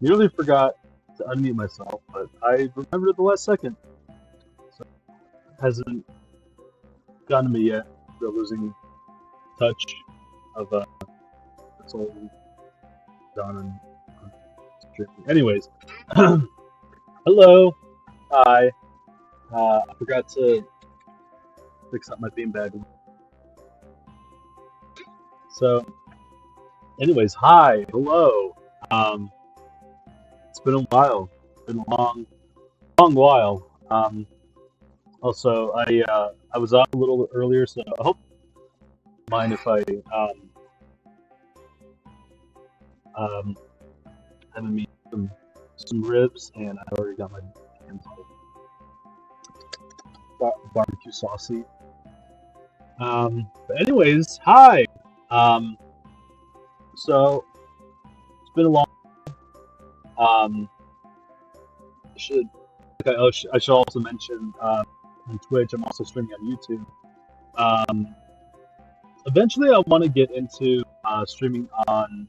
nearly forgot to unmute myself, but I remembered at the last second. So it hasn't gotten to me yet. The losing touch of this old Don and anyways, hello, hi. I forgot to fix up my beanbag. So, anyways, hi, hello. Um, it's been a while. It's been a long while. Also, I was on a little earlier, so I hope you don't mind if I um having me some ribs, and I already got my hands all barbecue saucy. But anyways, hi. Um, so it's been a long. Um, I should I should also mention on Twitch. I'm also streaming on YouTube. Um, Eventually, I want to get into streaming on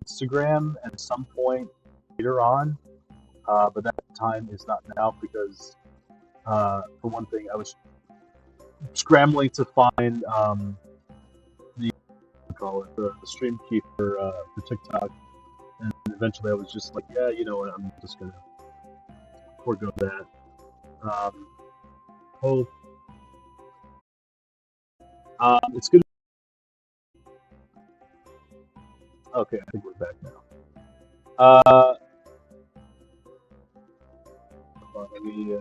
Instagram at some point later on. But that time is not now because, for one thing, I was scrambling to find the call it the stream key for TikTok, and eventually I was just like, yeah, you know what, I'm just gonna forego that. Um, oh, it's good. Okay, I think we're back now. Let me.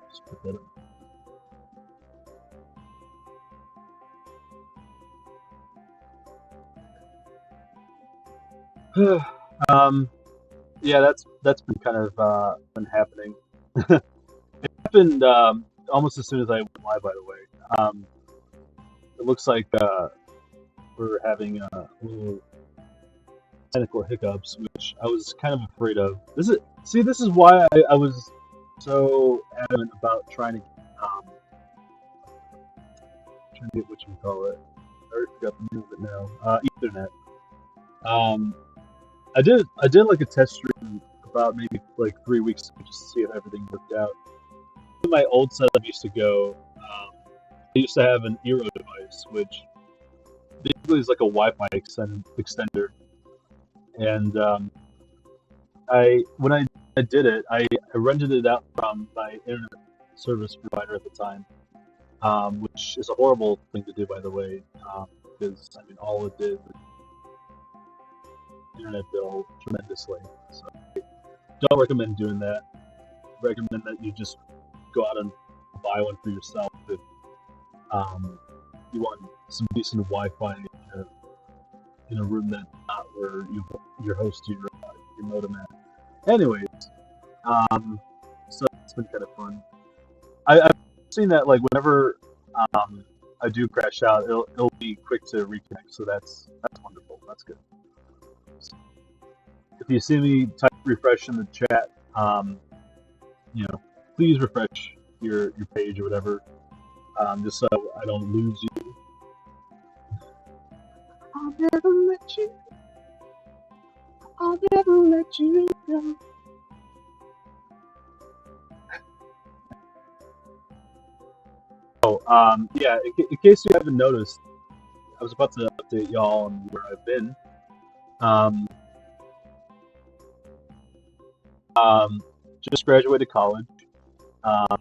Just put that up. Yeah, that's been kind of been happening. It happened almost as soon as I went live. By the way, it looks like we're having little technical hiccups, which I was kind of afraid of. This is why I was so adamant about trying to get what you call it. I already forgot the name of it now. Ethernet. Um, I did like a test stream about maybe like 3 weeks ago just to see if everything worked out. My old setup used to go. I used to have an Eero device, which basically is like a Wi-Fi extender, and I when I did it, I rented it out from my internet service provider at the time, which is a horrible thing to do, by the way, because I mean all it did was internet bill tremendously. So don't recommend doing that. Recommend that you just go out and buy one for yourself if you want some decent Wi-Fi in a room that's not where you're hosting your modem at. Anyways, so it's been kind of fun. I've seen that like whenever I do crash out, it'll be quick to reconnect. So that's wonderful. That's good. So if you see me type refresh in the chat, you know, please refresh your page or whatever, just so I don't lose you. I'll never let you. I'll never let you go. Oh, yeah. In case you haven't noticed, I was about to update y'all on where I've been. Um, just graduated college. Um,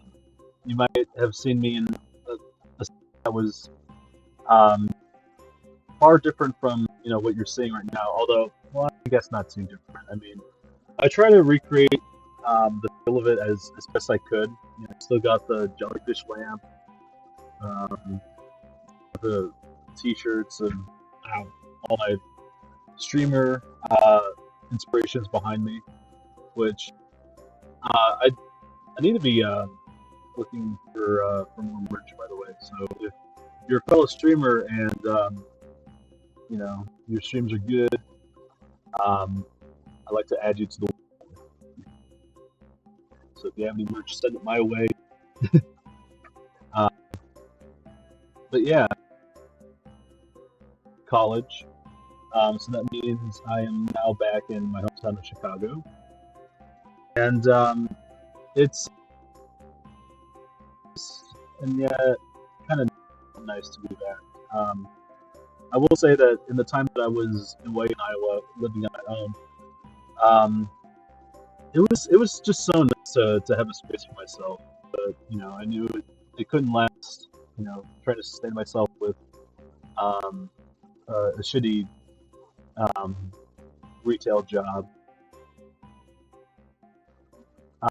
you might have seen me in a that was um, far different from what you're seeing right now. Although, well, I guess not too different. I mean, I try to recreate the feel of it as best I could. I still got the jellyfish lamp, um, the t-shirts, and all my streamer inspirations behind me. Which I need to be looking for more merch, by the way. So if you're a fellow streamer and your streams are good, I'd like to add you to the. So if you have any merch, send it my way. Uh, but yeah, college. So that means I am now back in my hometown of Chicago, and it's and yet kind of nice to be back. I will say that in the time that I was away in Iowa, living on my own, um, it was just so nice to have a space for myself. But I knew it couldn't last. Trying to sustain myself with um, a shitty um, retail job.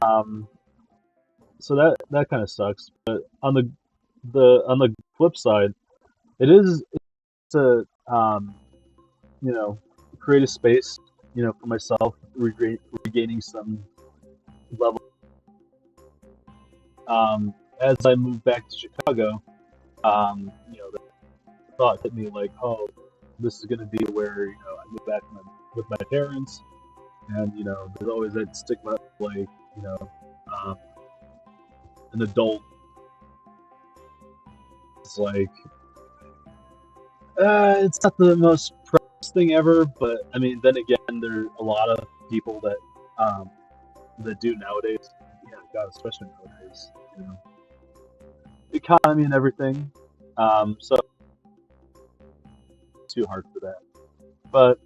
Um, so that kind of sucks. But on the flip side, it is to you know create a space for myself, regaining some level. As I moved back to Chicago, the thought hit me like, oh, this is gonna be where I move back with my parents, and there's always that stigma of, like um, an adult. It's like it's not the most precious thing ever, but I mean, then again, there are a lot of people um, that do nowadays. Yeah, God, especially nowadays, economy and everything. So too hard for that. But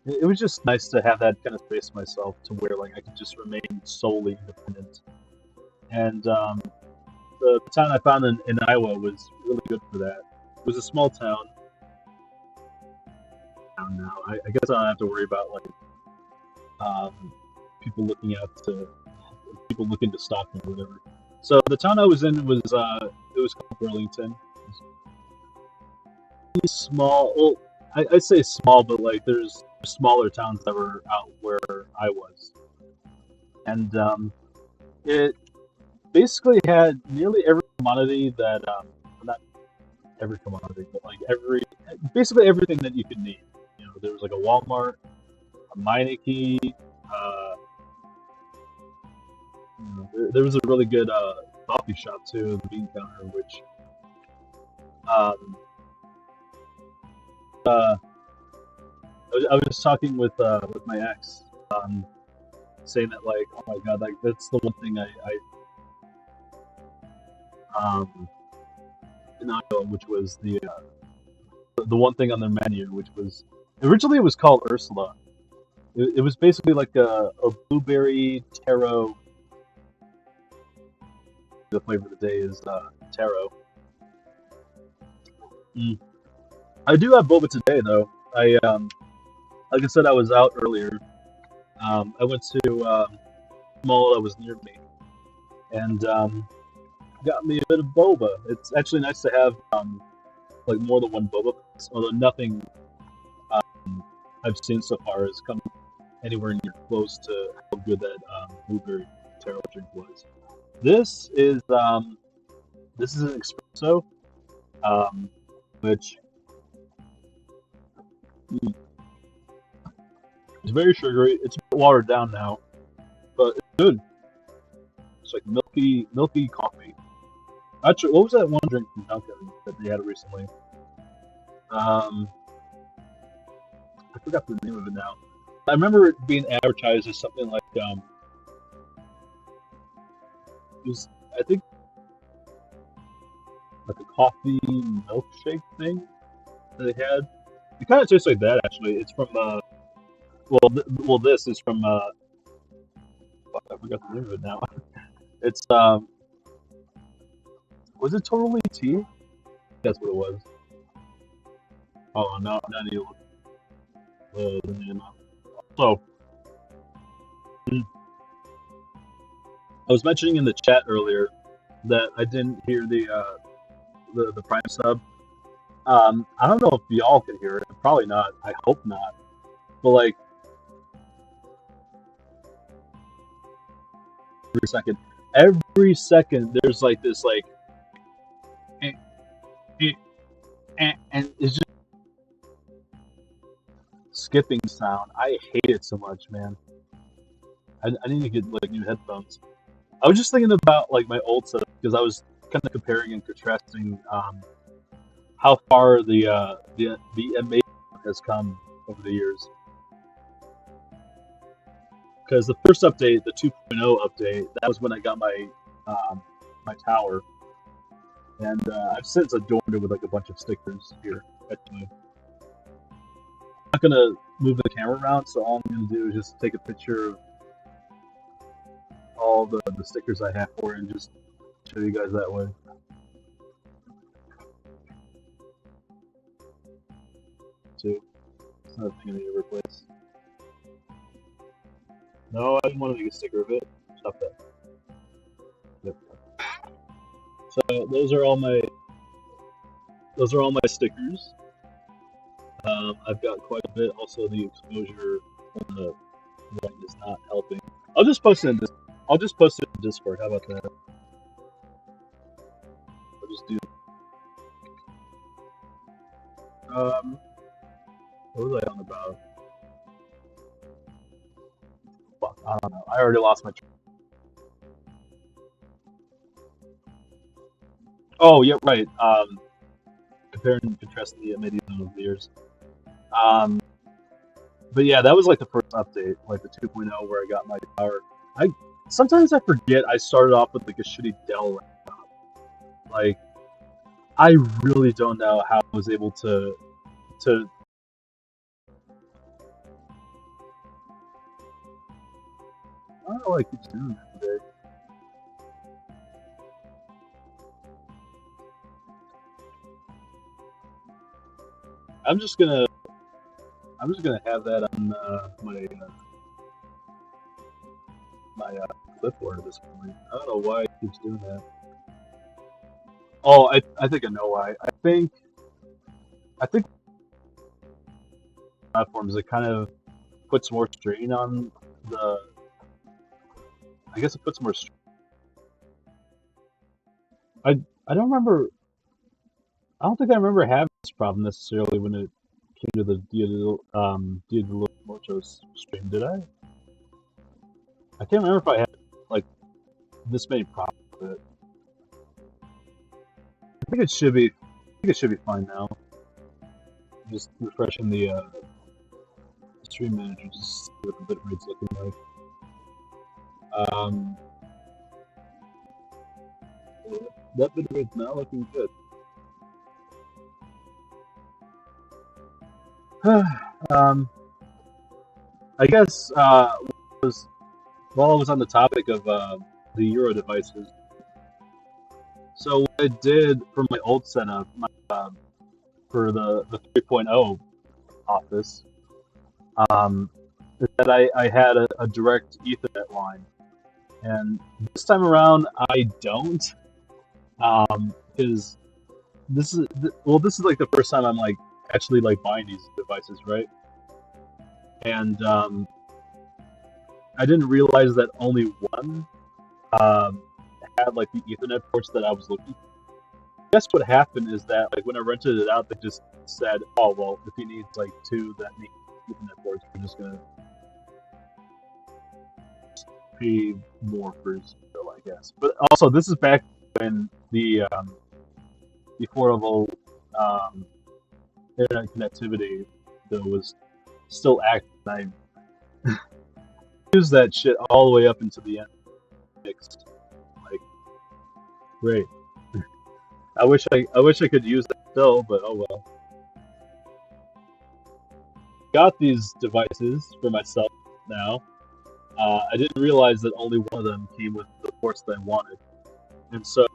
it was just nice to have that kind of space myself to where like I could just remain solely independent. And the town I found in Iowa was really good for that. It was a small town. Now I guess I don't have to worry about like um, people people looking to stalk me or whatever. So the town I was in was called Burlington. It's small. Well, I say small, but like there's smaller towns that were out where I was, and it basically had nearly every commodity that not every commodity, but like basically everything that you could need. There was like a Walmart, a Meineke. Uh, there was a really good coffee shop too, the Bean Counter, which um, uh, I was talking with my ex, saying that like, oh my god, like that's the one thing I in Iowa, which was the one thing on their menu, which was originally it was called Ursula. It was basically like a blueberry taro. The flavor of the day is taro. Mm. I do have boba today though. Like I said, I was out earlier. I went to a mall that was near me and got me a bit of boba. It's actually nice to have like more than one boba, although nothing I've seen so far has come anywhere near close to how good that blueberry taro drink was. This is um, this is an espresso, um, which mm, is very sugary. It's a bit watered down now, but it's good. It's like milky coffee. Actually, what was that one drink from Dunkin' that they had recently? Um, I forgot the name of it now. I remember it being advertised as something like it was I think like a coffee milkshake thing that they had. It kind of tastes like that actually. It's from this is from fuck, I forgot the name of it now. It's was it Totally Tea? That's what it was. Oh no, not you look the name up. So I was mentioning in the chat earlier that I didn't hear the Prime sub. I don't know if y'all can hear it. Probably not. I hope not. But like every second there's like this like eh, eh, and it's just skipping sound. I hate it so much, man. I need to get like new headphones. I was just thinking about like my old setup because I was kind of comparing and contrasting how far the M8 has come over the years. Because the first update, the 2.0 update, that was when I got my tower, and I've since adorned it with like a bunch of stickers here. Actually, I'm not gonna move the camera around, so all I'm gonna do is just take a picture of all the stickers I have for it and just show you guys that way. Too. It's not a thing I need to replace. No, I didn't want to make a sticker of it. Stop that. Yep. So those are all my stickers. I've got quite a bit. Also, the exposure on the light is not helping. I'll just post it in Discord. How about that? I'll just do. What was I on about? Fuck, I don't know. I already lost my. Oh, yeah, right. Comparing and contrasting the M80 over the years. But yeah, that was like the first update, like the 2.0, where I got my tower. Sometimes I forget I started off with like a shitty Dell laptop. Like, I really don't know how I was able to. I don't know why I keep doing that today. I'm just gonna have that on my clipboard at this point. I don't know why it keeps doing that. Oh, I think I know why. I think platforms, it kind of puts more strain on the. I guess it puts more strain. I don't remember. I don't think I remember having this problem necessarily when it came to the Dia de los Muertos stream. Did I? I can't remember if I had like this many problems with it. I think it should be. I think it should be fine now. Just refreshing the stream manager, just see what the bitrate's looking like. That bitrate's not looking good. I guess while I was on the topic of the Euro devices, so what I did for my old setup, for the 3.0 office, is that I had a direct Ethernet line, and this time around I don't, because this is like the first time I'm like actually like buying these devices, right? And I didn't realize that only one had like the Ethernet ports that I was looking for. I guess what happened is that like when I rented it out, they just said, "Oh well, if he needs like two that need Ethernet ports, we're just gonna pay more for his bill, I guess." But also, this is back when the affordable internet connectivity bill was still active. I used that shit all the way up until the end. Fixed. Like, great. I wish I could use that still, but oh well. Got these devices for myself now. I didn't realize that only one of them came with the ports that I wanted, and so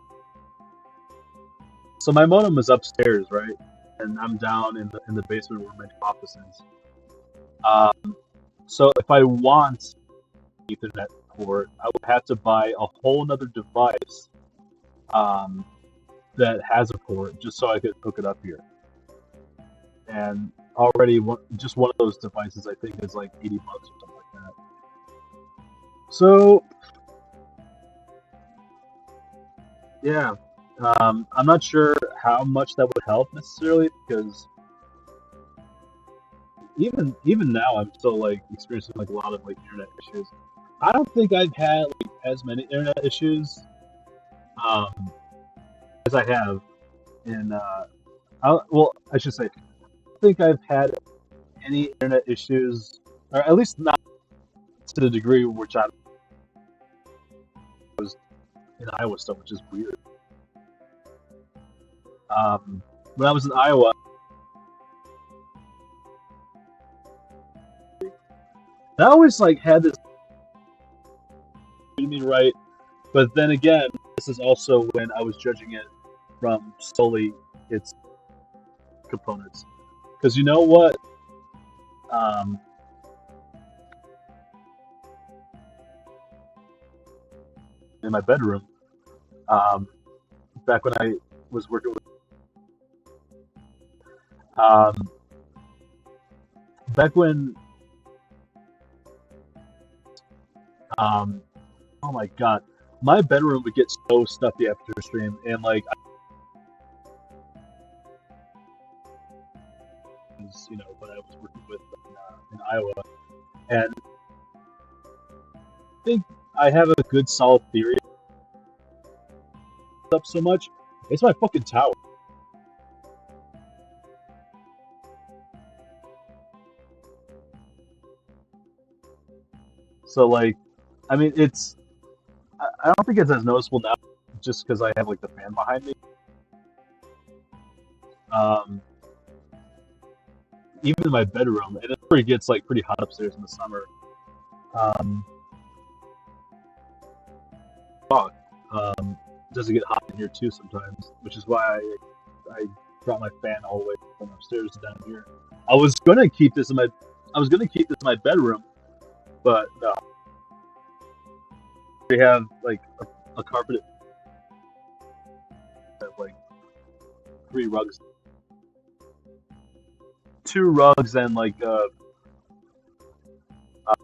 my modem is upstairs, right, and I'm down in the basement where my office is. So if I want Ethernet port, I would have to buy a whole nother device that has a port just so I could hook it up here. And already just one of those devices I think is like $80 or something like that. So yeah, I'm not sure how much that would help necessarily because even now I'm still like experiencing like a lot of like internet issues. I don't think I've had like as many internet issues um, as I have in. Well, I should say, I don't think I've had any internet issues, or at least not to the degree which I was in Iowa stuff, which is weird. When I was in Iowa, I always like had this me right, but then again, this is also when I was judging it from solely its components. Because you know what? Um, in my bedroom, um, back when I was working with, um, back when, um, oh my god, my bedroom would get so stuffy after a stream, and like, I was, when I was working with in Iowa, and I think I have a good solid theory up so much. It's my fucking tower. So like, I mean, I don't think it's as noticeable now, just because I have like the fan behind me. Um, Even in my bedroom, and it already gets like pretty hot upstairs in the summer. Um, fuck. Does it get hot in here too sometimes? Which is why I brought my fan all the way from upstairs to down here. I was gonna keep this in my I was gonna keep this in my bedroom, but no. We have like a carpet, like 3 rugs, 2 rugs, and like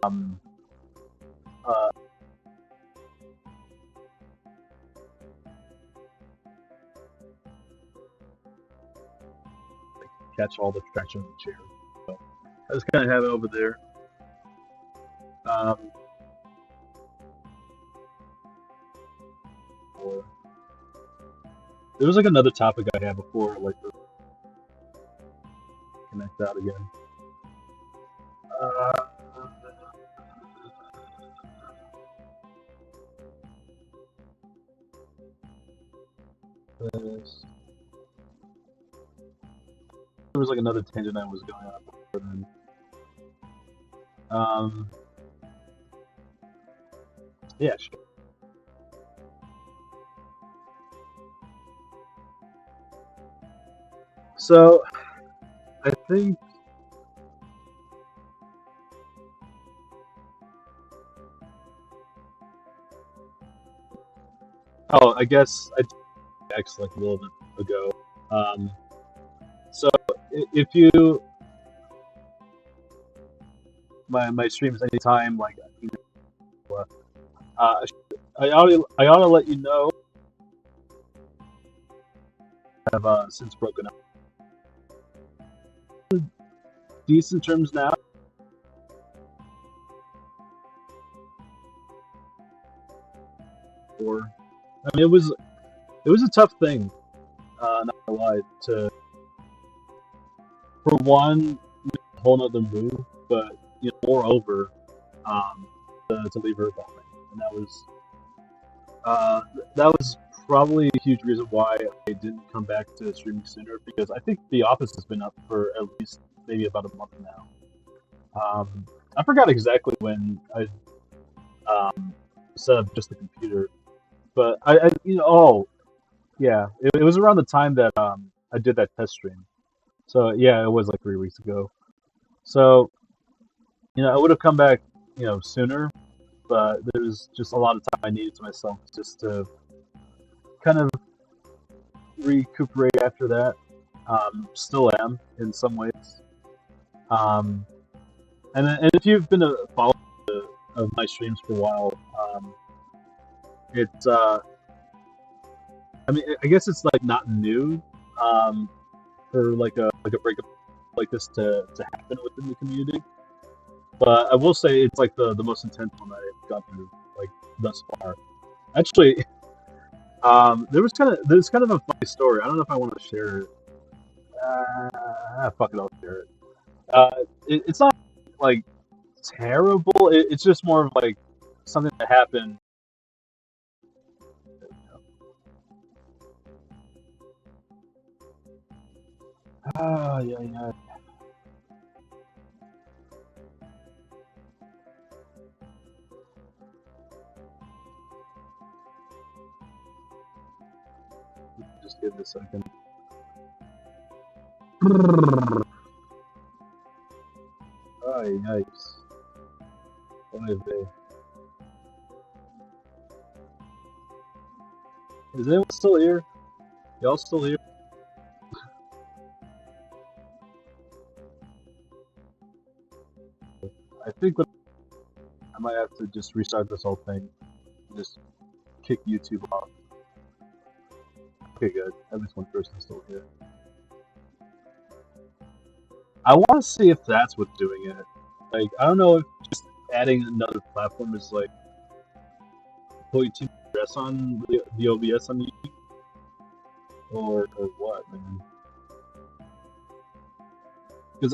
um uh catch all the traction of the chair. So I just kind of have it over there. Um, or, there was like another topic I had before, like to connect out again. Uh, this- there was like another tangent I was going on before then. Um, yeah, sure. So I think I guess I did X like a little bit ago. Um, so if you my streams anytime, like uh, I ought to let you know I have since broken up. Decent terms now. Or I mean, it was a tough thing. Not gonna lie. To for one, a whole nother move, but moreover, um, to leave her behind, and that was probably a huge reason why I didn't come back to streaming sooner, because I think The Office has been up for at least maybe about a month now. I forgot exactly when I set up just the computer, but oh yeah, it was around the time that I did that test stream. So yeah, it was like 3 weeks ago. So I would have come back sooner, but there was just a lot of time I needed to myself just to kind of recuperate after that. Still am in some ways. Um, and if you've been a follower of my streams for a while, it's I mean, I guess it's like not new for like a breakup like this to happen within the community. But I will say it's like the most intense one that I've gone through like thus far. Actually, there's kind of a funny story. I don't know if I want to share it. Fuck it, I'll share it. Uh, it's not like terrible. It's just more of like something that happened. Yeah, yeah. Just give it a second. Ay, yikes. Ay, vey. Is anyone still here? Y'all still here? I think I might have to just restart this whole thing. Just kick YouTube off. Okay, good. At least one person's still here. I want to see if that's what's doing it. Like, I don't know if just adding another platform is like putting too much stress on the OBS on YouTube, or what, man? Because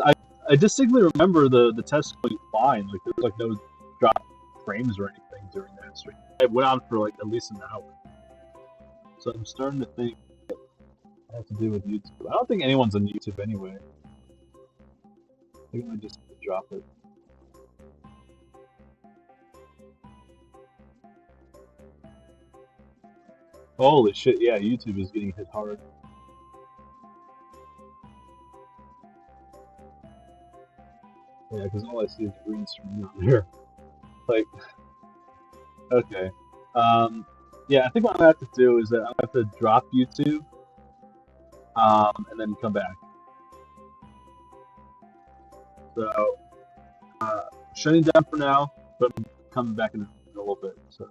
I distinctly remember the test going fine. Like there was like no drop frames or anything during that stream. It went on for like at least an hour. So I'm starting to think it has to do with YouTube. I don't think anyone's on YouTube anyway. I think I might just drop it. Holy shit, yeah, YouTube is getting hit hard. Yeah, because all I see is green screen on there. Like, okay. Yeah, I think what I'm gonna have to do is that I'm gonna have to drop YouTube, and then come back. So, shutting down for now, but I'm coming back in a little bit. So.